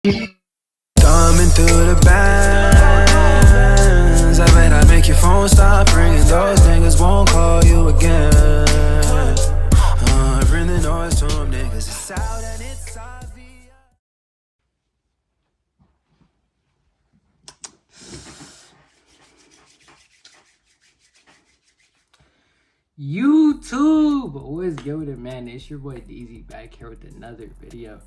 Thumbing through the bands, I bet I make your phone stop ringing. Those niggas won't call you again. Bring the noise to them niggas. It's out and it's obvious. YouTube, what's good with it, man? It's your boy DZ back here with another video.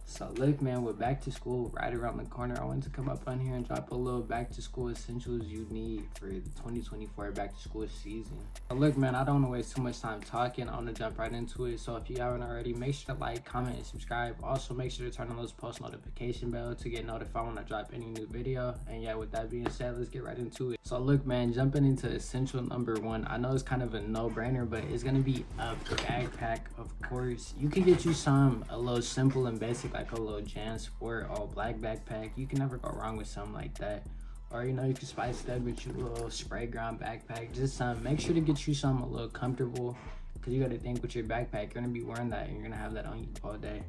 So look, man, we're back to school right around the corner. I wanted to come up on here and drop a little back to school essentials you need for the 2024 back to school season. So look, man, I don't want to waste too much time talking. I want to jump right into it. So if you haven't already, make sure to like, comment, and subscribe. Also make sure to turn on those post notification bell to get notified when I drop any new video. And yeah, with that being said, let's get right into it. So look, man, jumping into essential number one, I know it's kind of a no-brainer, but it's gonna be a backpack. Of course, you can get you a little simple and basic, like a little JanSport all black backpack. You can never go wrong with something like that. Or you know, you can spice it up with your little spray ground backpack. Just make sure to get you something a little comfortable, because you got to think with your backpack, you're gonna be wearing that and you're gonna have that on you all day,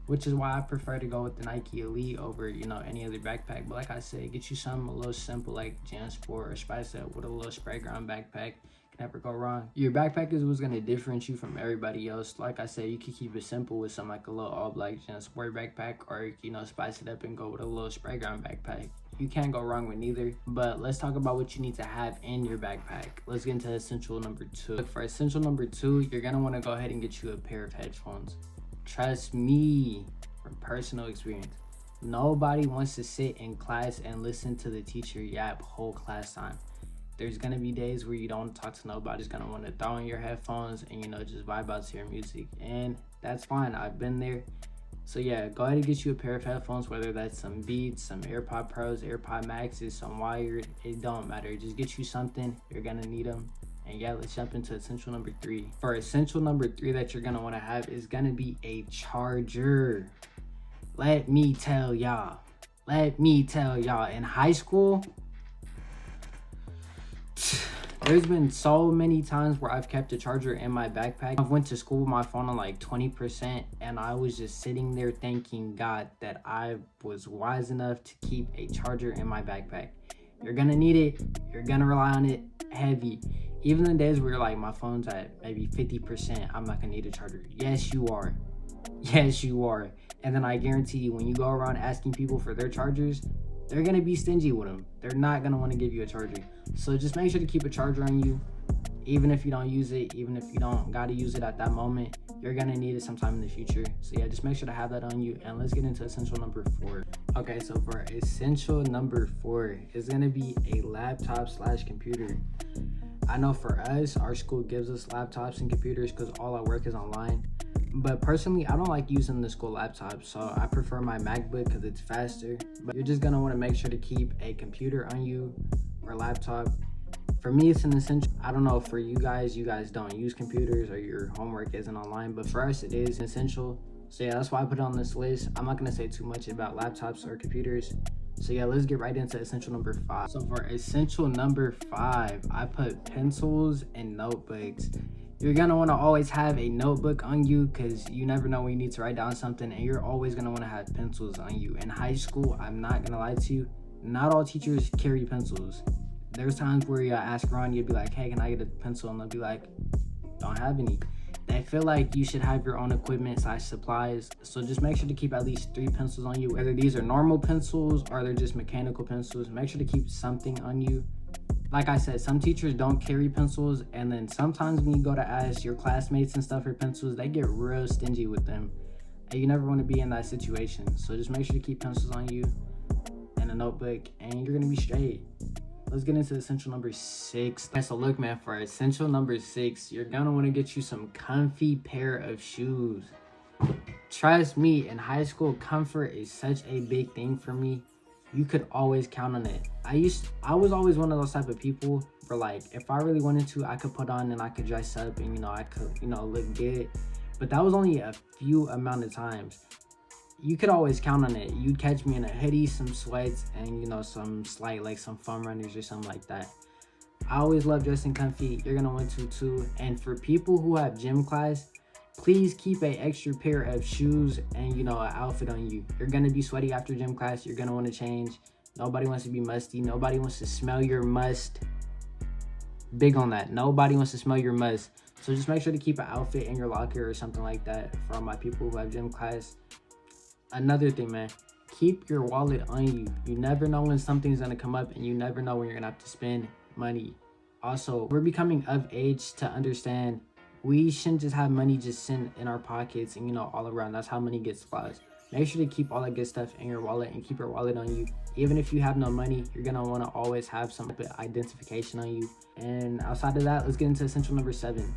which is why I prefer to go with the Nike Elite over, you know, any other backpack. But like I said, get you something a little simple like JanSport, or spice it up with a little spray ground backpack. Can never go wrong. Your backpack is what's gonna differentiate you from everybody else. Like I said, you can keep it simple with something like a little all black JanSport backpack, or you know, spice it up and go with a little spray ground backpack. You can't go wrong with neither. But let's talk about what you need to have in your backpack. Let's get into essential number two. Look, for essential number two, you're gonna want to go ahead and get you a pair of headphones. Trust me, from personal experience, nobody wants to sit in class and listen to the teacher yap whole class time. There's gonna be days where you don't talk to nobody. Just gonna want to throw in your headphones and, you know, just vibe out to your music, and that's fine. I've been there. So yeah, go ahead and get you a pair of headphones, whether that's some Beats, some AirPod Pros, AirPod Maxes, some wired. It don't matter. Just get you something. You're gonna need them. And yeah, let's jump into essential number three. For essential number three that you're gonna want to have is gonna be a charger. Let me tell y'all, in high school, there's been so many times where I've kept a charger in my backpack. I went to school with my phone on like 20%, and I was just sitting there thanking God that I was wise enough to keep a charger in my backpack. You're gonna need it. You're gonna rely on it heavy. Even the days where like my phone's at maybe 50%, I'm not gonna need a charger. Yes, you are. Yes, you are. And then I guarantee you, when you go around asking people for their chargers, they're gonna be stingy with them. They're not gonna want to give you a charger. So just make sure to keep a charger on you, even if you don't use it, even if you don't gotta use it at that moment. You're gonna need it sometime in the future. So yeah, just make sure to have that on you. And let's get into essential number four. Okay, so for essential number four is gonna be a laptop / computer. I know for us, our school gives us laptops and computers because all our work is online. But personally, I don't like using the school laptop, so I prefer my MacBook because it's faster. But you're just gonna want to make sure to keep a computer on you or laptop. For me, it's an essential. I don't know, for you guys don't use computers or your homework isn't online, but for us, it is essential. So yeah, that's why I put it on this list. I'm not gonna say too much about laptops or computers. So yeah, let's get right into essential number five. So for essential number five, I put pencils and notebooks. You're gonna want to always have a notebook on you, because you never know when you need to write down something, and you're always gonna want to have pencils on you. In high school, I'm not gonna lie to you, not all teachers carry pencils. There's times where you ask around, you'd be like, hey, can I get a pencil? And they'll be like, don't have any. They feel like you should have your own equipment / supplies. So just make sure to keep at least 3 pencils on you, whether these are normal pencils or they're just mechanical pencils. Make sure to keep something on you. Like I said, some teachers don't carry pencils, and then sometimes when you go to ask your classmates and stuff for pencils, they get real stingy with them, and you never want to be in that situation. So just make sure to keep pencils on you and a notebook, and you're gonna be straight. Let's get into essential number 6. So look, man, for essential number 6, you're gonna want to get you some comfy pair of shoes. Trust me, in high school, comfort is such a big thing for me. You could always count on it. I was always one of those type of people where, like, if I really wanted to, I could put on and I could dress up and, you know, I could, you know, look good. But that was only a few amount of times. You could always count on it. You'd catch me in a hoodie, some sweats, and, you know, some slight, like some foam runners or something like that. I always love dressing comfy. You're gonna want to too. And for people who have gym class, Please keep a extra pair of shoes and, you know, an outfit on you. You're gonna be sweaty after gym class. You're gonna want to change. Nobody wants to be musty. Nobody wants to smell your must. Big on that. Nobody wants to smell your must. So just make sure to keep an outfit in your locker or something like that for all my people who have gym class. Another thing, man, keep your wallet on you. You never know when something's gonna come up, and you never know when you're gonna have to spend money. Also, we're becoming of age to understand we shouldn't just have money just sitting in our pockets and, you know, all around. That's how money gets lost. Make sure to keep all that good stuff in your wallet and keep your wallet on you. Even if you have no money, you're gonna want to always have some type of identification on you. And outside of that, let's get into essential number 7.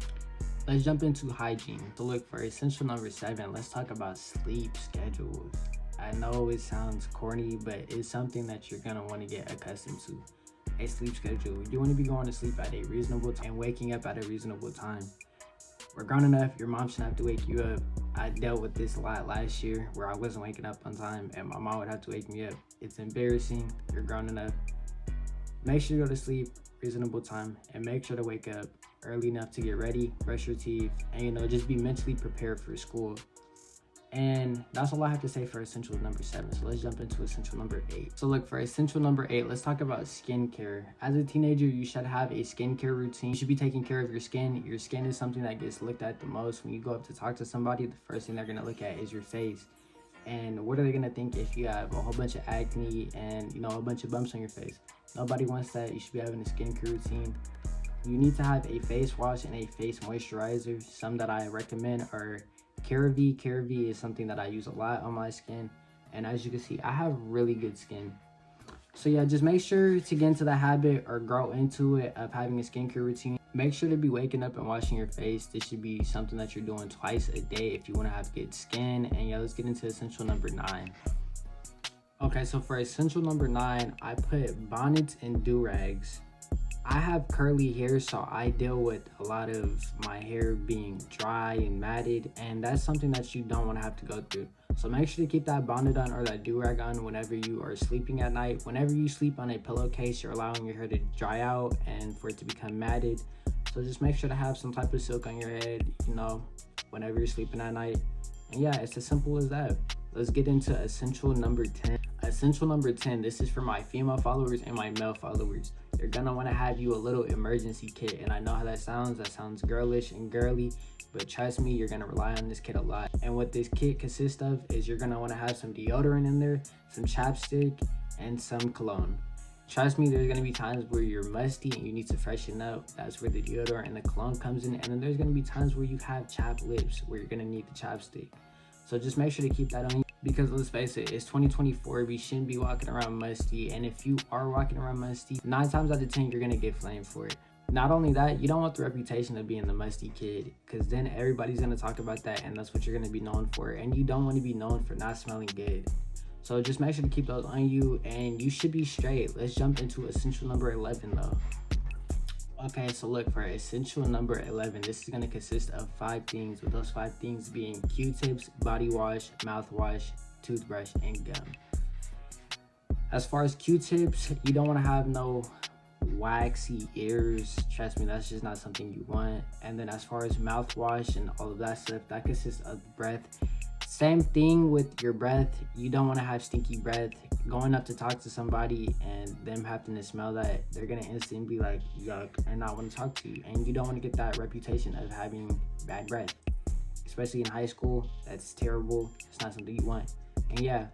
Let's jump into hygiene. So look, for essential number 7, let's talk about sleep schedules. I know it sounds corny, but it's something that you're gonna want to get accustomed to. A sleep schedule. You want to be going to sleep at a reasonable time and waking up at a reasonable time. We're grown enough, your mom shouldn't have to wake you up. I dealt with this a lot last year where I wasn't waking up on time and my mom would have to wake me up. It's embarrassing. You're grown enough. Make sure you go to sleep reasonable time and make sure to wake up early enough to get ready, brush your teeth, and, you know, just be mentally prepared for school. And that's all I have to say for essential number 7. So let's jump into essential number 8. So look, for essential number 8, let's talk about skincare. As a teenager, you should have a skincare routine. You should be taking care of your skin. Your skin is something that gets looked at the most. When you go up to talk to somebody, the first thing they're going to look at is your face. And what are they going to think if you have a whole bunch of acne and, you know, a bunch of bumps on your face? Nobody wants that. You should be having a skincare routine. You need to have a face wash and a face moisturizer. Some that I recommend are CeraVe. CeraVe is something that I use a lot on my skin, and as you can see, I have really good skin. So yeah, just make sure to get into the habit or grow into it of having a skincare routine. Make sure to be waking up and washing your face. This should be something that you're doing twice a day if you want to have good skin. And yeah, let's get into essential number 9. Okay, so for essential number 9, I put bonnets and do-rags. I have curly hair, so I deal with a lot of my hair being dry and matted, and that's something that you don't want to have to go through. So make sure to keep that bonnet on or that do-rag on whenever you are sleeping at night. Whenever you sleep on a pillowcase, you're allowing your hair to dry out and for it to become matted. So just make sure to have some type of silk on your head, you know, whenever you're sleeping at night. And yeah, it's as simple as that. Let's get into essential number 10. Essential number 10, this is for my female followers and my male followers. You're gonna want to have you a little emergency kit, and I know how that sounds girlish and girly, but trust me, you're gonna rely on this kit a lot. And what this kit consists of is you're gonna want to have some deodorant in there, some chapstick, and some cologne. Trust me, there's gonna be times where you're musty and you need to freshen up. That's where the deodorant and the cologne comes in. And then there's gonna be times where you have chapped lips where you're gonna need the chapstick. So just make sure to keep that on you, because let's face it, it's 2024. We shouldn't be walking around musty. And if you are walking around musty, 9 times out of 10, you're gonna get flamed for it. Not only that, you don't want the reputation of being the musty kid, because then everybody's gonna talk about that, and that's what you're gonna be known for. And you don't want to be known for not smelling good. So just make sure to keep those on you, and you should be straight. Let's jump into essential number 11 though. Okay, so look, for essential number 11, this is going to consist of 5 things, with those 5 things being Q-tips, body wash, mouthwash, toothbrush, and gum. As far as Q-tips, you don't want to have no waxy ears. Trust me, that's just not something you want. And then as far as mouthwash and all of that stuff, that consists of breath. Same thing with your breath. You don't want to have stinky breath. Going up to talk to somebody and them having to smell that, they're going to instantly be like, yuck, and not want to talk to you. And you don't want to get that reputation of having bad breath. Especially in high school, that's terrible. It's not something you want. And yeah,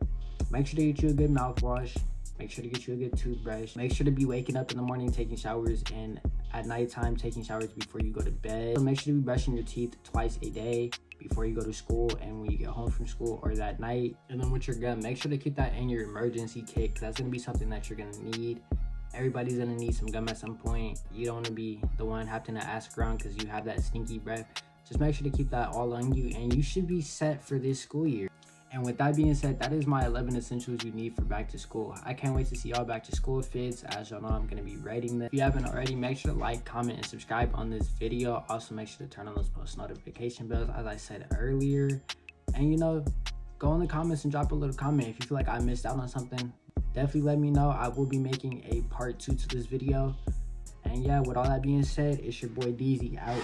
make sure to get you a good mouthwash. Make sure to get you a good toothbrush. Make sure to be waking up in the morning, taking showers, and at nighttime, taking showers before you go to bed. So make sure to be brushing your teeth twice a day before you go to school and when you get home from school, or that night. And then with your gum, make sure to keep that in your emergency kit, because that's going to be something that you're going to need. Everybody's going to need some gum at some point. You don't want to be the one having to ask around because you have that stinky breath. Just make sure to keep that all on you, and you should be set for this school year. And with that being said, that is my 11 essentials you need for back to school. I can't wait to see y'all back to school fits. As y'all know, I'm going to be rating them. If you haven't already, make sure to like, comment, and subscribe on this video. Also, make sure to turn on those post notification bells, as I said earlier. And, you know, go in the comments and drop a little comment. If you feel like I missed out on something, definitely let me know. I will be making a part 2 to this video. And yeah, with all that being said, it's your boy DZ out.